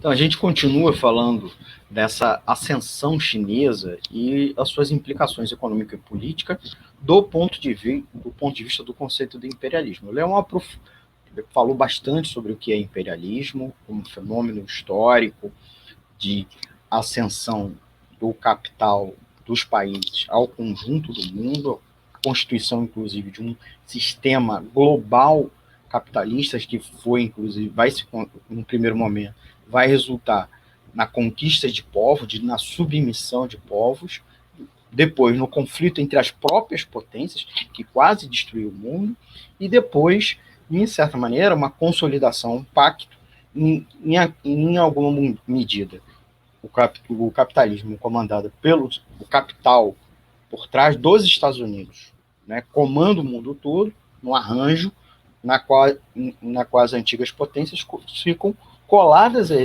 Então, a gente continua falando dessa ascensão chinesa e as suas implicações econômicas e políticas do ponto de vista do conceito de imperialismo. O Leon falou bastante sobre o que é imperialismo, como fenômeno histórico de ascensão do capital dos países ao conjunto do mundo, a constituição, inclusive, de um sistema global capitalista que foi, inclusive, no primeiro momento, vai resultar na conquista de povos, na submissão de povos, depois no conflito entre as próprias potências, que quase destruiu o mundo, e depois, em certa maneira, uma consolidação, um pacto, em alguma medida. O capitalismo comandado pelo o capital por trás dos Estados Unidos, né, comanda o mundo todo, no arranjo, na qual as antigas potências ficam coladas a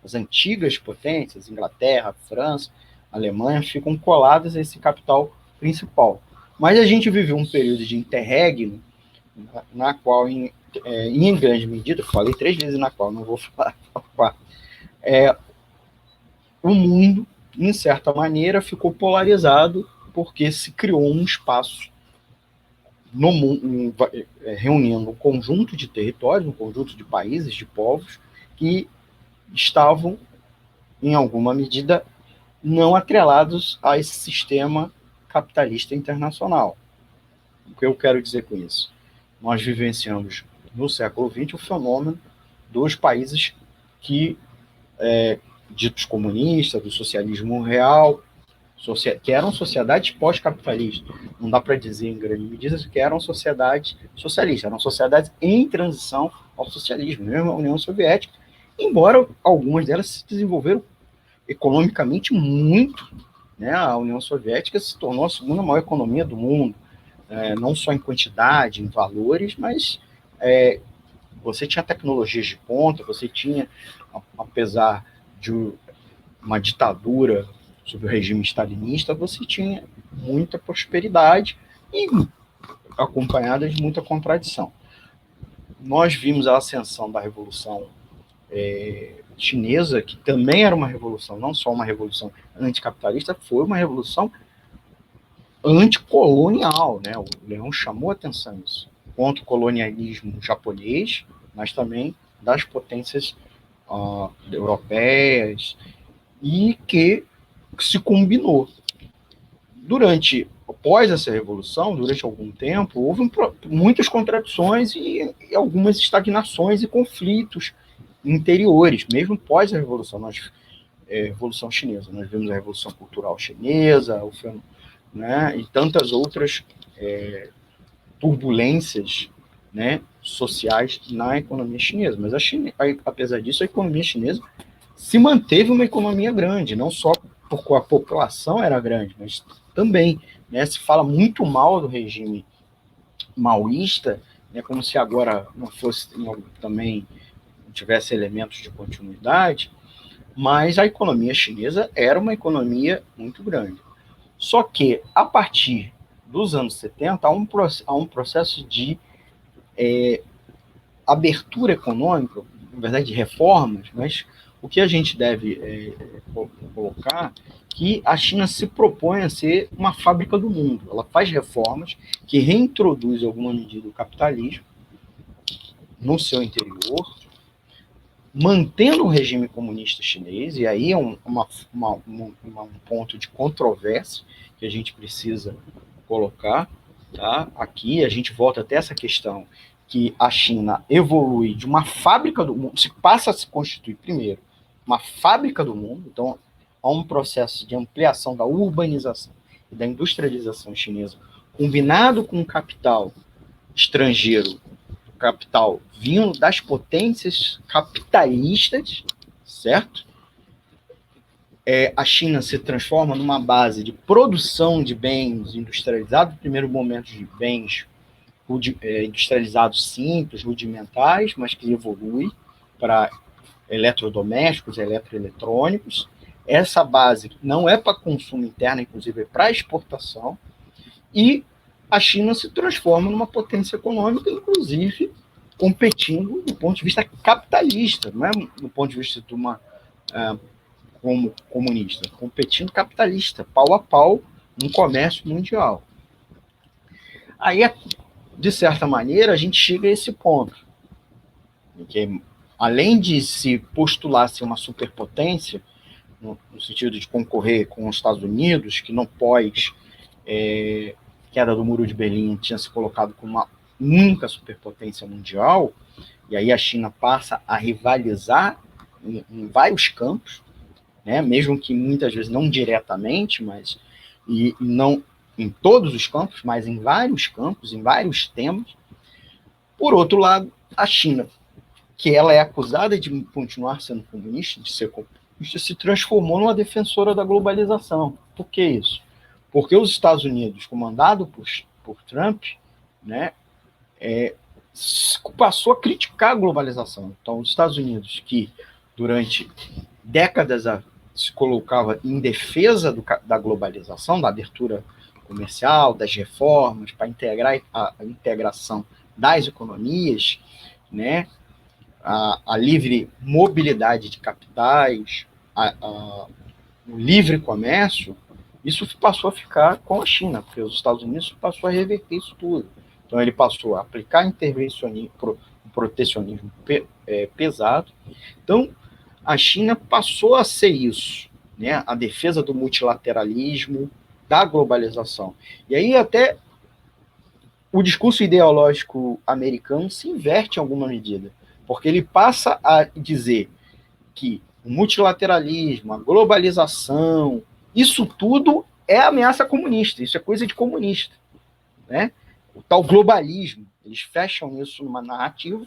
as antigas potências, Inglaterra, França, Alemanha, ficam coladas a esse capital principal. Mas a gente viveu um período de interregno, na qual, em grande medida, falei 3 vezes na qual, não vou falar a quarta, o mundo, em certa maneira, ficou polarizado porque se criou um espaço no mundo, reunindo um conjunto de territórios, um conjunto de países, de povos, que estavam, em alguma medida, não atrelados a esse sistema capitalista internacional. O que eu quero dizer com isso? Nós vivenciamos, no século XX, o fenômeno dos países ditos comunistas, do socialismo real, que eram sociedades pós-capitalistas. Não dá para dizer, em grande medida, que eram sociedades socialistas, eram sociedades em transição ao socialismo, mesmo a União Soviética, embora algumas delas se desenvolveram economicamente muito, né? A União Soviética se tornou a segunda maior economia do mundo, não só em quantidade, em valores, mas você tinha tecnologias de ponta, você tinha, apesar de uma ditadura sob o regime stalinista, você tinha muita prosperidade e acompanhada de muita contradição. Nós vimos a ascensão da Revolução Chinesa, que também era uma revolução, não só uma revolução anticapitalista, foi uma revolução anticolonial, né? O Leão chamou a atenção nisso, contra o colonialismo japonês, mas também das potências europeias, e que se combinou. Após essa revolução, durante algum tempo, houve muitas contradições e algumas estagnações e conflitos interiores, mesmo pós a Revolução, Revolução Chinesa. Nós vimos a Revolução Cultural Chinesa, né, e tantas outras turbulências, né, sociais na economia chinesa. Mas apesar disso, a economia chinesa se manteve uma economia grande, não só porque a população era grande, mas também, né, se fala muito mal do regime maoísta, né, como se agora não fosse também tivesse elementos de continuidade, mas a economia chinesa era uma economia muito grande. Só que, a partir dos anos 70, há um processo de abertura econômica, na verdade, de reformas, mas o que a gente deve colocar que a China se propõe a ser uma fábrica do mundo. Ela faz reformas que reintroduz, em alguma medida, o capitalismo no seu interior, mantendo o regime comunista chinês, e aí é um ponto de controvérsia que a gente precisa colocar. Tá? Aqui a gente volta até essa questão que a China evolui de uma fábrica do mundo, se passa a se constituir primeiro uma fábrica do mundo, então há um processo de ampliação da urbanização e da industrialização chinesa, combinado com o capital estrangeiro, capital vindo das potências capitalistas, certo? A China se transforma numa base de produção de bens industrializados, no primeiro momento de bens industrializados simples, rudimentares, mas que evolui para eletrodomésticos, eletroeletrônicos. Essa base não é para consumo interno, inclusive é para exportação, e a China se transforma numa potência econômica, inclusive competindo do ponto de vista capitalista, não é do ponto de vista de uma como comunista, competindo capitalista, pau a pau, no comércio mundial. Aí, de certa maneira, a gente chega a esse ponto, que além de se postular ser uma superpotência, no sentido de concorrer com os Estados Unidos, que não pós queda do Muro de Berlim tinha se colocado como uma única superpotência mundial, e aí a China passa a rivalizar em vários campos, né, mesmo que muitas vezes não diretamente, mas e não em todos os campos, mas em vários campos, em vários temas. Por outro lado, a China, que ela é acusada de continuar sendo comunista, de ser comunista, se transformou numa defensora da globalização. Por que isso? Porque os Estados Unidos, comandado por Trump, né, passou a criticar a globalização. Então, os Estados Unidos, que durante décadas se colocava em defesa da globalização, da abertura comercial, das reformas, para integrar a integração das economias, né, a livre mobilidade de capitais, o livre comércio, isso passou a ficar com a China, porque os Estados Unidos passou a reverter isso tudo. Então, ele passou a aplicar intervencionismo, protecionismo pesado. Então, a China passou a ser isso, né? A defesa do multilateralismo, da globalização. E aí até o discurso ideológico americano se inverte em alguma medida, porque ele passa a dizer que o multilateralismo, a globalização, isso tudo é ameaça comunista, isso é coisa de comunista, né? O tal globalismo, eles fecham isso numa narrativa,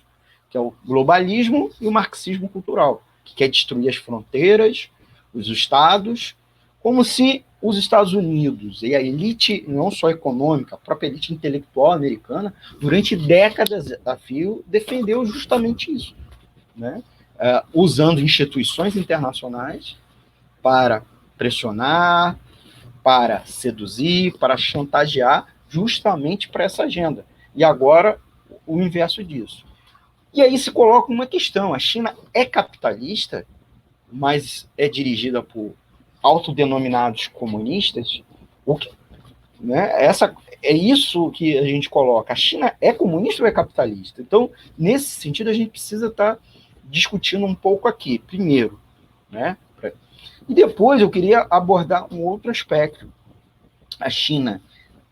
que é o globalismo e o marxismo cultural, que quer destruir as fronteiras, os estados, como se os Estados Unidos e a elite, não só econômica, a própria elite intelectual americana, durante décadas a fio, defendeu justamente isso, né? Usando instituições internacionais para pressionar, para seduzir, para chantagear, justamente para essa agenda. E agora, o inverso disso. E aí se coloca uma questão: a China é capitalista, mas é dirigida por autodenominados comunistas? O que, né? É isso que a gente coloca. A China é comunista ou é capitalista? Então, nesse sentido, a gente precisa estar discutindo um pouco aqui, primeiro, né? E depois eu queria abordar um outro aspecto. A China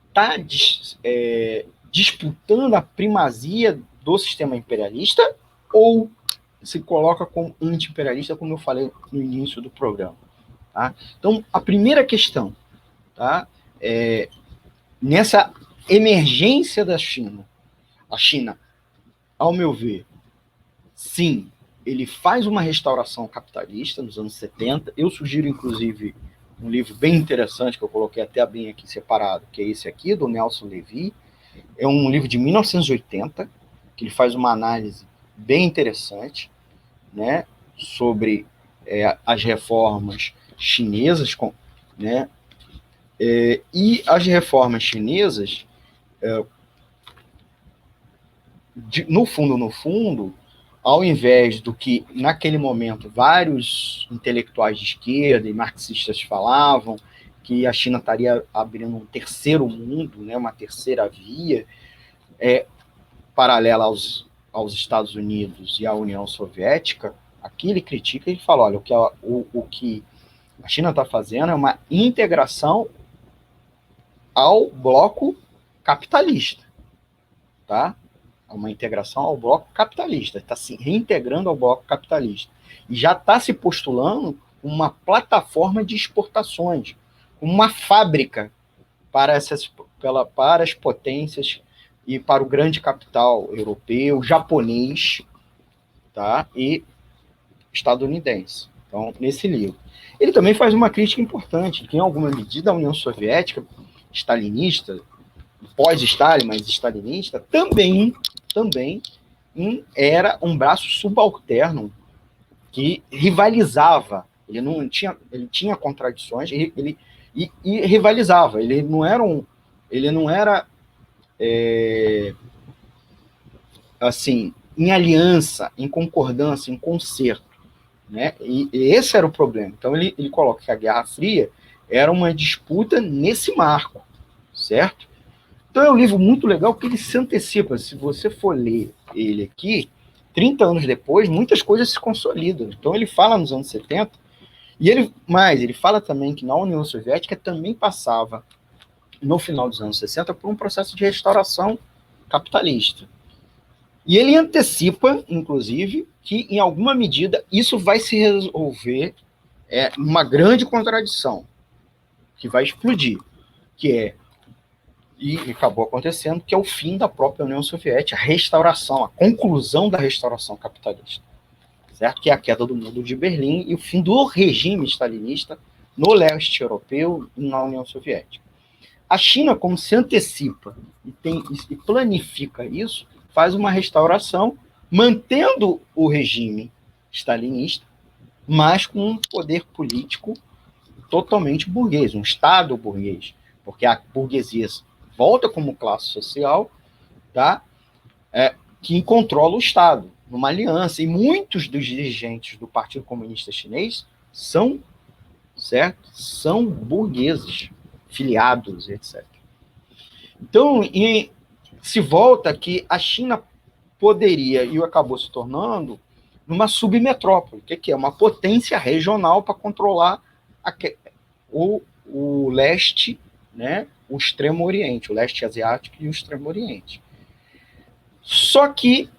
está disputando a primazia do sistema imperialista ou se coloca como anti-imperialista, como eu falei no início do programa? Tá? Então, a primeira questão, tá? Nessa emergência da China, a China, ao meu ver, sim, ele faz uma restauração capitalista nos anos 70. Eu sugiro, inclusive, um livro bem interessante, que eu coloquei até bem aqui separado, que é esse aqui, do Nelson Levy. É um livro de 1980, que ele faz uma análise bem interessante, né, sobre as reformas chinesas, né, e as reformas chinesas, no fundo, ao invés do que, naquele momento, vários intelectuais de esquerda e marxistas falavam, que a China estaria abrindo um terceiro mundo, né, uma terceira via, paralela aos Estados Unidos e à União Soviética. Aqui ele critica e fala: olha, o que a China está fazendo é uma integração ao bloco capitalista, tá? Uma integração ao bloco capitalista, está se reintegrando ao bloco capitalista. E já está se postulando uma plataforma de exportações, uma fábrica para as potências e para o grande capital europeu, japonês, tá? E estadunidense. Então, nesse livro. Ele também faz uma crítica importante, que em alguma medida a União Soviética, stalinista, pós-Stalin, mas stalinista, também era um braço subalterno que rivalizava. Ele tinha contradições, e rivalizava. Ele não era assim, em aliança, em concordância, em concerto, né? E esse era o problema. Então ele coloca que a Guerra Fria era uma disputa nesse marco, certo? Então é um livro muito legal porque ele se antecipa. Se você for ler ele aqui, 30 anos depois, muitas coisas se consolidam. Então ele fala nos anos 70, e ele fala também que na União Soviética também passava, no final dos anos 60, por um processo de restauração capitalista. E ele antecipa, inclusive, que em alguma medida isso vai se resolver uma grande contradição, que vai explodir, e acabou acontecendo, que é o fim da própria União Soviética, a restauração, a conclusão da restauração capitalista, certo? Que é a queda do Muro de Berlim e o fim do regime stalinista no leste europeu e na União Soviética. A China, como se antecipa e planifica isso, faz uma restauração, mantendo o regime stalinista, mas com um poder político totalmente burguês, um Estado burguês, porque a burguesia volta como classe social, tá? Que controla o Estado, numa aliança, e muitos dos dirigentes do Partido Comunista Chinês são burgueses, filiados, etc. Então, se volta que a China poderia, e acabou se tornando, numa submetrópole, que é uma potência regional para controlar o leste, né, o extremo oriente, o leste asiático e o extremo oriente. Só que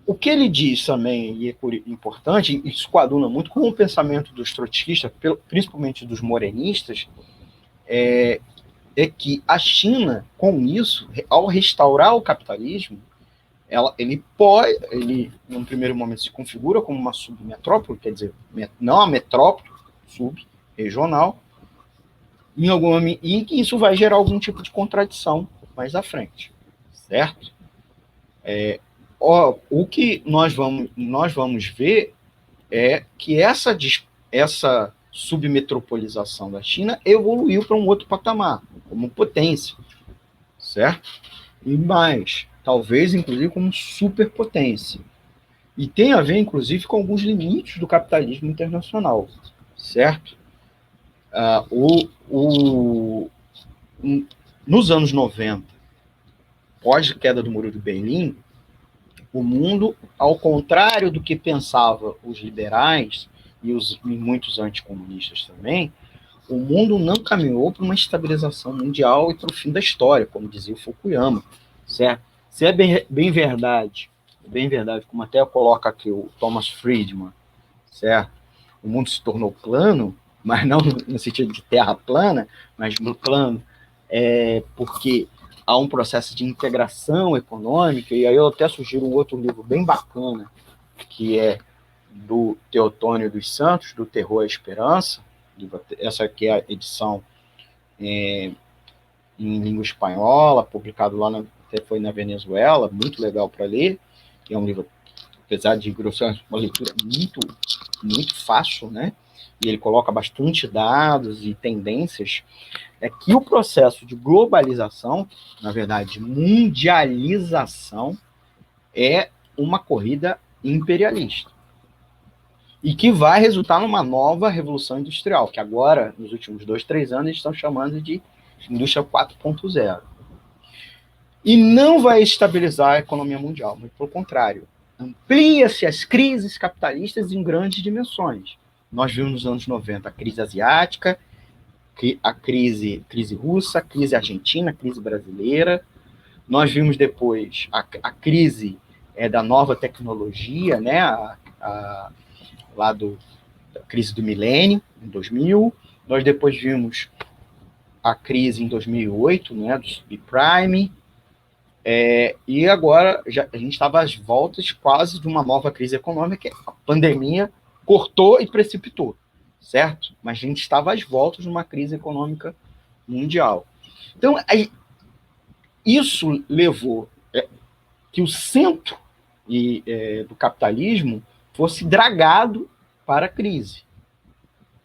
o que ele diz também, e é importante, e isso coaduna muito com o pensamento dos trotskistas, principalmente dos morenistas, é que a China, com isso, ao restaurar o capitalismo, ele, num primeiro momento, se configura como uma submetrópole, quer dizer, não a metrópole, sub-regional, e que isso vai gerar algum tipo de contradição mais à frente, certo? O que nós vamos ver é que essa submetropolização da China evoluiu para um outro patamar, como potência, certo? E mais, talvez, inclusive, como superpotência. E tem a ver, inclusive, com alguns limites do capitalismo internacional, certo? Nos anos 90, pós queda do Muro de Berlim, o mundo, ao contrário do que pensavam os liberais e muitos anticomunistas também, o mundo não caminhou para uma estabilização mundial e para o fim da história, como dizia o Fukuyama, certo? Se é bem verdade, como até coloca aqui o Thomas Friedman, certo? O mundo se tornou plano, mas não no sentido de terra plana, mas no plano porque há um processo de integração econômica, e aí eu até sugiro um outro livro bem bacana, que é do Teotônio dos Santos, do Terror à Esperança. Essa aqui é a edição em língua espanhola, publicado lá, até foi na Venezuela, muito legal para ler. É um livro, apesar de grosseiro, uma leitura muito, muito fácil, né? E ele coloca bastante dados e tendências. É que o processo de globalização, na verdade, mundialização, é uma corrida imperialista. E que vai resultar numa nova revolução industrial, que agora, nos últimos 2, 3 anos, eles estão chamando de indústria 4.0. E não vai estabilizar a economia mundial, muito pelo contrário. Amplia-se as crises capitalistas em grandes dimensões. Nós vimos nos anos 90 a crise asiática, a crise russa, a crise argentina, a crise brasileira. Nós vimos depois a crise da nova tecnologia, né? A crise do milênio, em 2000. Nós depois vimos a crise em 2008, né? Do subprime. E agora a gente estava às voltas quase de uma nova crise econômica, que a pandemia cortou e precipitou, certo? Mas a gente estava às voltas de uma crise econômica mundial. Então, isso levou que o centro do capitalismo fosse dragado para a crise,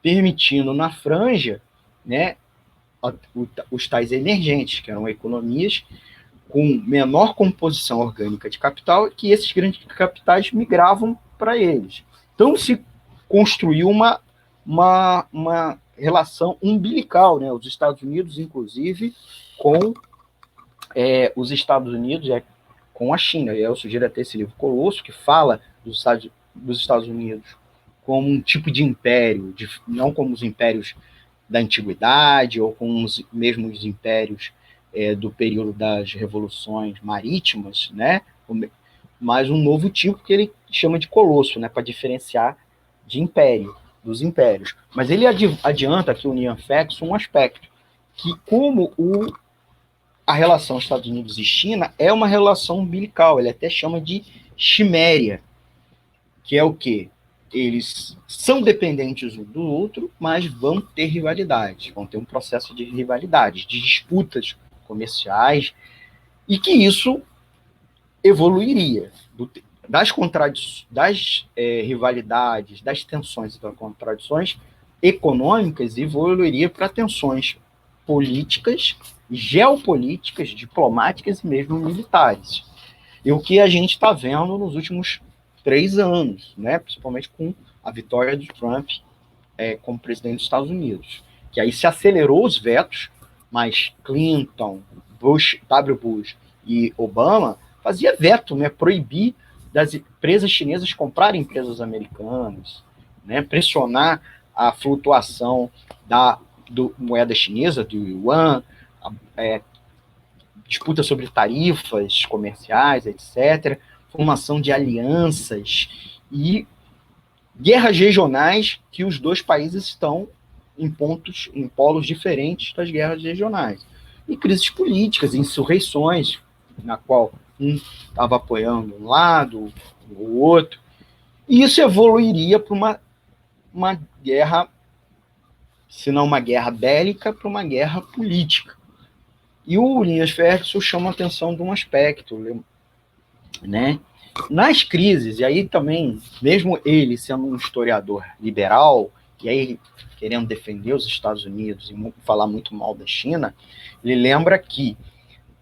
permitindo na franja, né, os tais emergentes, que eram economias com menor composição orgânica de capital, que esses grandes capitais migravam para eles. Então se construiu uma relação umbilical, né? Os Estados Unidos, inclusive, com os Estados Unidos com a China. Eu sugiro até esse livro Colosso, que fala dos Estados Unidos como um tipo de império, não como os impérios da antiguidade ou como mesmo os impérios do período das revoluções marítimas, né? Mas um novo tipo que ele chama de colosso, né? Para diferenciar de império, dos impérios. Mas ele adianta aqui o Nian Fex um aspecto, que como a relação Estados Unidos e China é uma relação umbilical, ele até chama de chiméria, que é o quê? Eles são dependentes um do outro, mas vão ter rivalidades, vão ter um processo de rivalidades, de disputas comerciais, e que isso evoluiria das rivalidades, das tensões e das contradições econômicas, evoluiria para tensões políticas, geopolíticas, diplomáticas e mesmo militares. E o que a gente está vendo nos últimos 3 anos, né? Principalmente com a vitória do Trump como presidente dos Estados Unidos, que aí se acelerou os vetos, mas Clinton, W. Bush e Obama fazia veto, né? Proibir das empresas chinesas comprarem empresas americanas, né? Pressionar a flutuação da moeda chinesa, do yuan, disputa sobre tarifas comerciais, etc., formação de alianças e guerras regionais que os dois países estão em polos diferentes das guerras regionais. E crises políticas, insurreições, na qual um estava apoiando um lado, o outro. E isso evoluiria para uma guerra, se não uma guerra bélica, para uma guerra política. E o Linhas Ferguson chama a atenção de um aspecto, né? Nas crises, e aí também, mesmo ele sendo um historiador liberal, e aí querendo defender os Estados Unidos e falar muito mal da China, ele lembra que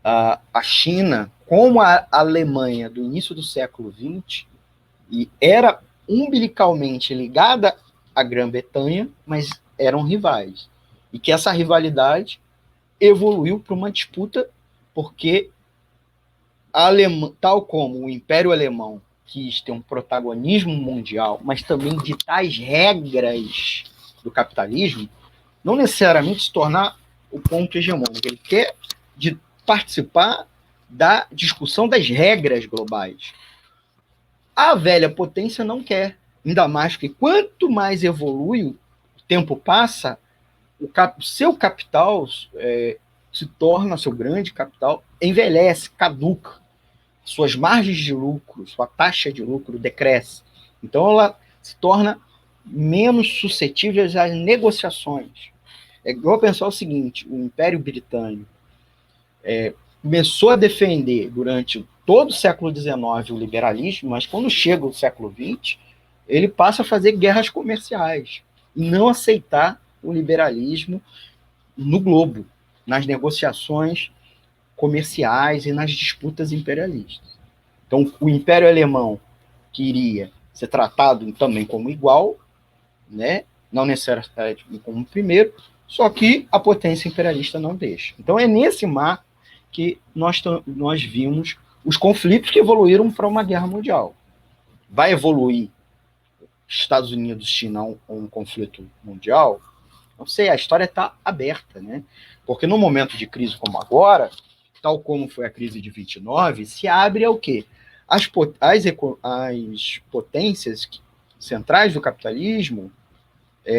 a China, como a Alemanha do início do século XX, e era umbilicalmente ligada à Grã-Bretanha, mas eram rivais. E que essa rivalidade evoluiu para uma disputa, porque tal como o Império Alemão quis ter um protagonismo mundial, mas também ditar as regras do capitalismo, não necessariamente se tornar o ponto hegemônico. Ele quer participar da discussão das regras globais. A velha potência não quer, ainda mais que quanto mais evolui, o tempo passa, o seu capital se torna, seu grande capital, envelhece, caduca. Suas margens de lucro, sua taxa de lucro decresce. Então, ela se torna menos suscetível às negociações. É igual pensar o seguinte, o Império Britânico começou a defender durante todo o século XIX o liberalismo, mas quando chega o século XX, ele passa a fazer guerras comerciais e não aceitar o liberalismo no globo, nas negociações comerciais e nas disputas imperialistas. Então, o Império Alemão queria ser tratado também como igual, né? Não necessariamente como primeiro, só que a potência imperialista não deixa. Então, é nesse mar que nós vimos os conflitos que evoluíram para uma guerra mundial. Vai evoluir Estados Unidos e China um conflito mundial? Não sei, a história está aberta, né? Porque no momento de crise como agora, tal como foi a crise de 29, se abre ao quê? As potências centrais do capitalismo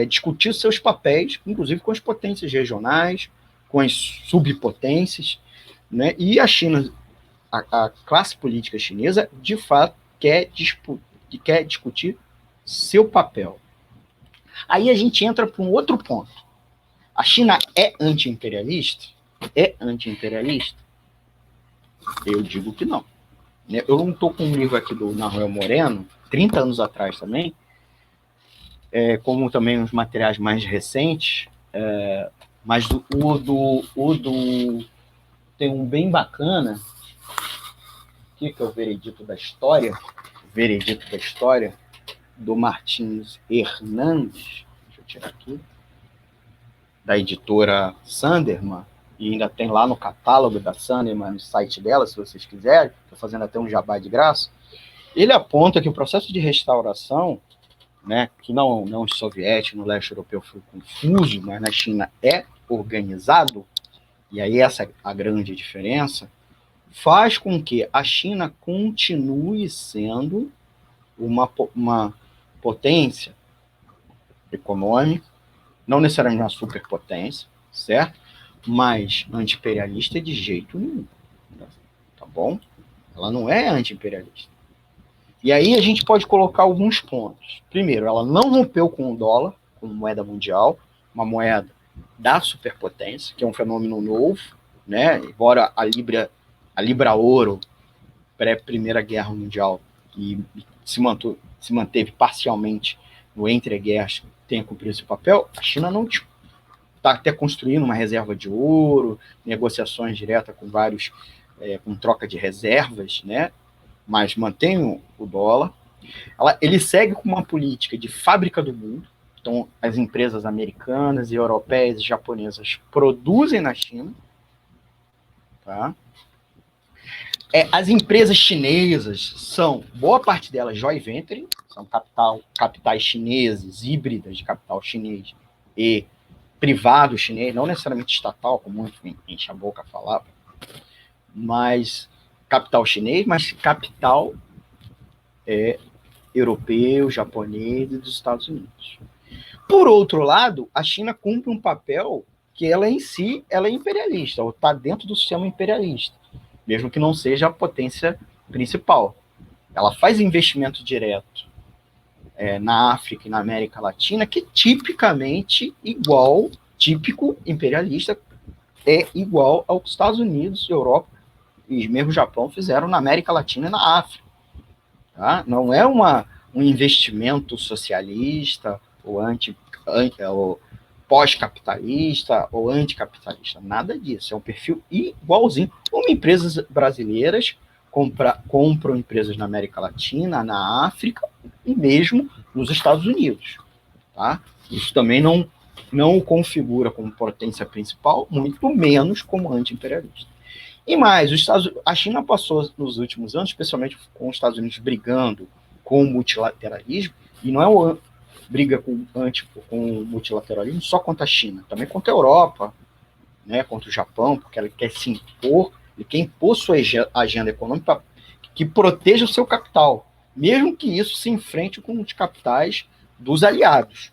discutir seus papéis, inclusive com as potências regionais, com as subpotências, né? E a China, a classe política chinesa, de fato, quer discutir seu papel. Aí a gente entra para um outro ponto. A China é anti-imperialista? É anti-imperialista? Eu digo que não. Eu não estou com um livro aqui do Nahuel Moreno, 30 anos atrás também, como também os materiais mais recentes, mas tem um bem bacana, aqui, que é o Veredito da História, do Martins Hernandes, deixa eu tirar aqui, da editora Sanderman, e ainda tem lá no catálogo da Sanderman, no site dela, se vocês quiserem, estou fazendo até um jabá de graça. Ele aponta que o processo de restauração, né, que não os soviéticos, no leste europeu foi confuso, mas na China é organizado, e aí essa é a grande diferença, faz com que a China continue sendo uma potência econômica, não necessariamente uma superpotência, certo? Mas anti-imperialista de jeito nenhum, tá bom? Ela não é anti-imperialista. E aí a gente pode colocar alguns pontos. Primeiro, ela não rompeu com o dólar como moeda mundial, uma moeda da superpotência, que é um fenômeno novo, né? Embora a Libra Ouro, pré-Primeira Guerra Mundial, e se manteve parcialmente no entre-guerras, tenha cumprido esse papel, a China não está até construindo uma reserva de ouro, negociações diretas com vários, com troca de reservas, né? Mas mantém o dólar. Ele segue com uma política de fábrica do mundo. Então, as empresas americanas e europeias e japonesas produzem na China. Tá? As empresas chinesas são, boa parte delas, joint venture, são capitais chineses, híbridas de capital chinês e privado chinês, não necessariamente estatal, como muito enche a boca a falar, mas capital chinês, mas capital europeu, japonês e dos Estados Unidos. Por outro lado, a China cumpre um papel que ela em si ela é imperialista, ou está dentro do sistema imperialista, mesmo que não seja a potência principal. Ela faz investimento direto na África e na América Latina, que tipicamente típico imperialista, é igual ao que os Estados Unidos, Europa e mesmo o Japão fizeram na América Latina e na África. Tá? Não é um investimento socialista ou ou pós-capitalista ou anticapitalista, nada disso, é um perfil igualzinho. Como empresas brasileiras compram empresas na América Latina, na África e mesmo nos Estados Unidos. Tá? Isso também não o configura como potência principal, muito menos como anti-imperialista. E mais, a China passou nos últimos anos, especialmente com os Estados Unidos brigando com o multilateralismo, e não é briga com o multilateralismo só contra a China, também contra a Europa, né, contra o Japão, porque ela quer se impor, ele quer impor sua agenda econômica que proteja o seu capital, mesmo que isso se enfrente com os capitais dos aliados.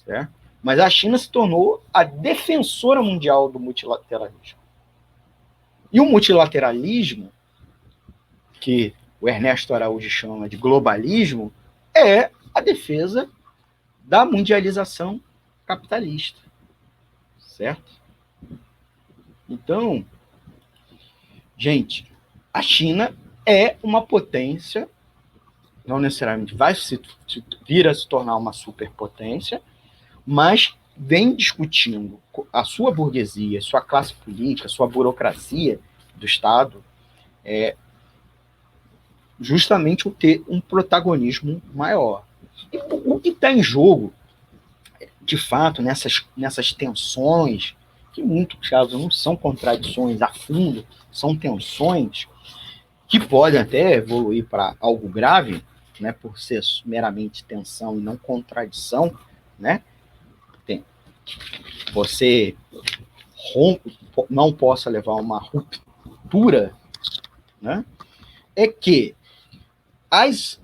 Certo? Mas a China se tornou a defensora mundial do multilateralismo. E o multilateralismo, que o Ernesto Araújo chama de globalismo, é a defesa da mundialização capitalista. Certo? Então, gente, a China é uma potência, não necessariamente vir a se tornar uma superpotência, mas vem discutindo a sua burguesia, sua classe política, sua burocracia do Estado, justamente o ter um protagonismo maior. E o que está em jogo, de fato, nessas tensões, que em muitos casos não são contradições a fundo, são tensões que podem até evoluir para algo grave, né, por ser meramente tensão e não contradição, né? Você não possa levar a uma ruptura, né? É que as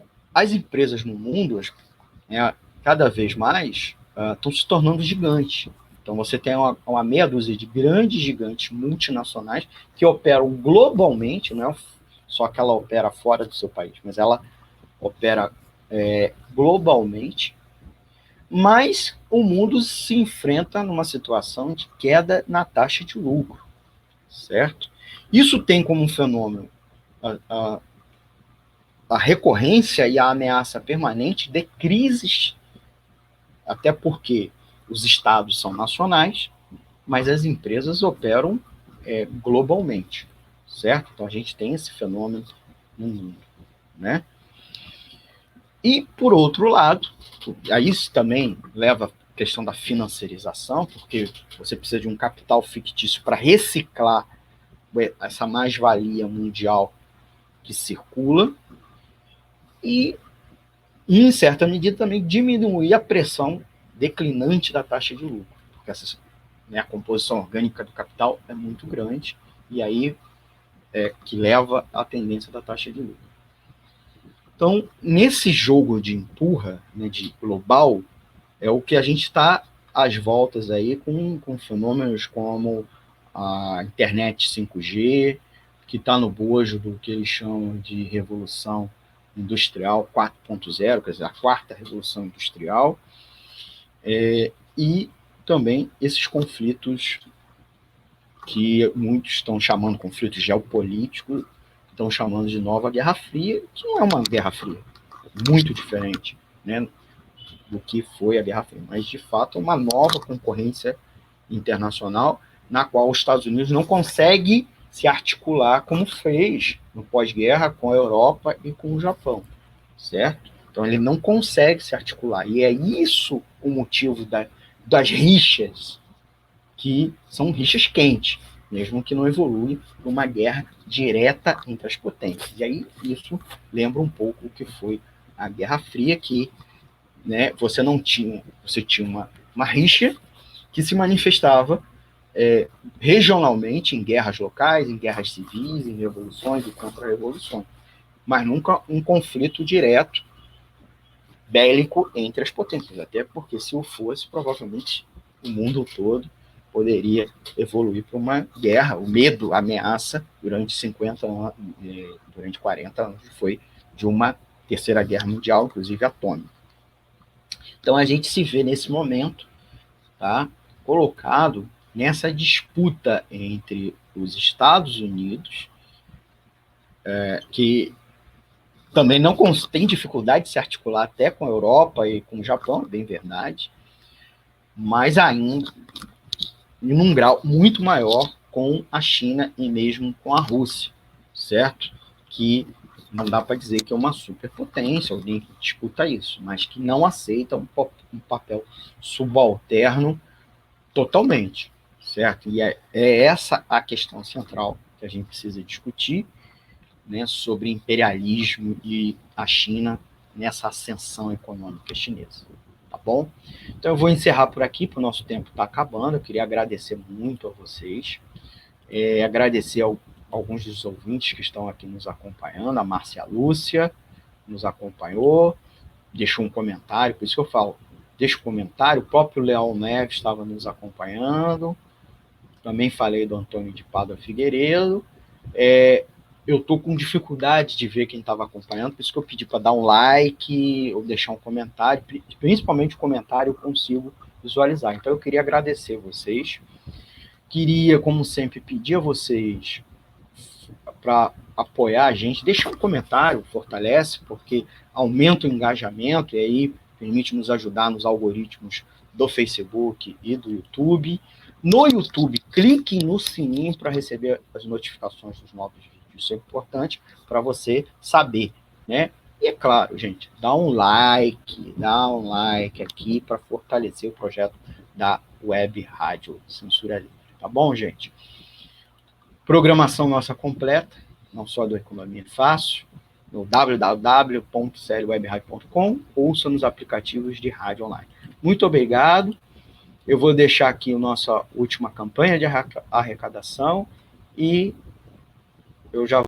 empresas no mundo, né, cada vez mais, estão se tornando gigantes. Então você tem uma meia dúzia de grandes gigantes multinacionais que operam globalmente, não é só que ela opera fora do seu país, mas ela opera globalmente, mas o mundo se enfrenta numa situação de queda na taxa de lucro, certo? Isso tem como um fenômeno a recorrência e a ameaça permanente de crises, até porque os estados são nacionais, mas as empresas operam globalmente, certo? Então a gente tem esse fenômeno no mundo, né? E, por outro lado, aí isso também leva à questão da financiarização, porque você precisa de um capital fictício para reciclar essa mais-valia mundial que circula e, em certa medida, também diminuir a pressão declinante da taxa de lucro, porque essa, né, a composição orgânica do capital é muito grande e aí que leva à tendência da taxa de lucro. Então, nesse jogo de empurra, né, de global, é o que a gente está às voltas aí com fenômenos como a internet 5G, que está no bojo do que eles chamam de revolução industrial 4.0, quer dizer, a quarta revolução industrial, e também esses conflitos que muitos estão chamando conflitos geopolíticos, estão chamando de nova Guerra Fria, que não é uma Guerra Fria, muito diferente, né, do que foi a Guerra Fria, mas de fato é uma nova concorrência internacional na qual os Estados Unidos não consegue se articular como fez no pós-guerra com a Europa e com o Japão, certo? Então ele não consegue se articular, e é isso o motivo das rixas, que são rixas quentes, mesmo que não evolui para uma guerra direta entre as potências. E aí isso lembra um pouco o que foi a Guerra Fria, que, né, você tinha uma rixa que se manifestava regionalmente em guerras locais, em guerras civis, em revoluções e contra-revoluções, mas nunca um conflito direto bélico entre as potências, até porque se o fosse, provavelmente o mundo todo poderia evoluir para uma guerra. O medo, a ameaça, durante 50 anos, durante 40 anos, foi de uma terceira guerra mundial, inclusive atômica. Então a gente se vê nesse momento, tá, colocado nessa disputa entre os Estados Unidos, que também não tem dificuldade de se articular até com a Europa e com o Japão, bem verdade, mas ainda em um grau muito maior com a China e mesmo com a Rússia, certo? Que não dá para dizer que é uma superpotência, alguém disputa isso, mas que não aceita um papel subalterno totalmente, certo? E é essa a questão central que a gente precisa discutir, né, sobre imperialismo e a China nessa ascensão econômica chinesa, tá bom? Então eu vou encerrar por aqui, porque o nosso tempo está acabando. Eu queria agradecer muito a vocês, agradecer alguns dos ouvintes que estão aqui nos acompanhando, a Márcia Lúcia nos acompanhou, deixou um comentário, por isso que eu falo, deixa um comentário, o próprio Leão Neves estava nos acompanhando, também falei do Antônio de Pádua Figueiredo, eu estou com dificuldade de ver quem estava acompanhando, por isso que eu pedi para dar um like ou deixar um comentário, principalmente o comentário eu consigo visualizar. Então eu queria agradecer vocês, queria, como sempre, pedir a vocês para apoiar a gente, deixar um comentário, fortalece, porque aumenta o engajamento e aí permite nos ajudar nos algoritmos do Facebook e do YouTube. No YouTube, clique no sininho para receber as notificações dos novos vídeos. Isso é importante para você saber, né? E é claro, gente, dá um like aqui para fortalecer o projeto da Web Rádio Censura Livre. Tá bom, gente? Programação nossa completa, não só do Economia Fácil, no www.seriowebradio.com, ouça nos aplicativos de rádio online. Muito obrigado. Eu vou deixar aqui a nossa última campanha de arrecadação e eu já